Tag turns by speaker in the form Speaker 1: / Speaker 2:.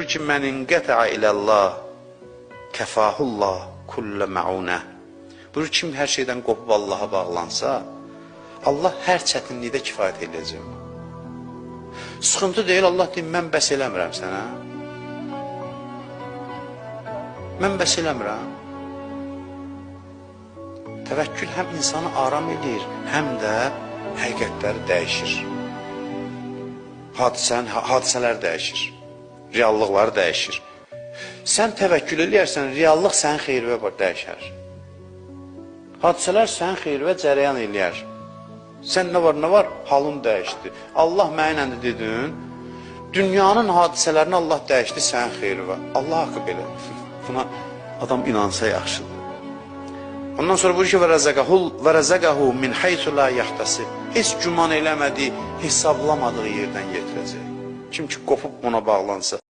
Speaker 1: Ki mən inqətə iləllah kəfahullah kullə məunə. Buyur, kim hər şeydən qopub Allaha bağlansa, Allah hər çətinlikdə kifayət edəcək. Sıxıntı deyil, Allah deyir, mən bəs eləmirəm sənə. Mən bəs eləmirəm. Təvəkkül həm insanı aram edir, həm də həqiqətləri dəyişir. Hadisələr dəyişir, reallıqları dəyişir. Sən təvəkkül eləyərsən, reallıq sənin xeyirvə dəyişər. Hadisələr sənin xeyirvə cərəyan eləyər. Sən nə var, halın dəyişdi. Allah mənə dedin, dünyanın hadisələrini Allah dəyişdi sənin xeyirvə. Allah haqqı belə. Buna adam inansa yaxşıdır. Ondan sonra buyur ki, və rəzəqəhu min haythu la yahtasib. Heç güman eləmədiyi, hesablamadığı yerdən yetirəcək. Kim ki, qopub ona bağlansa.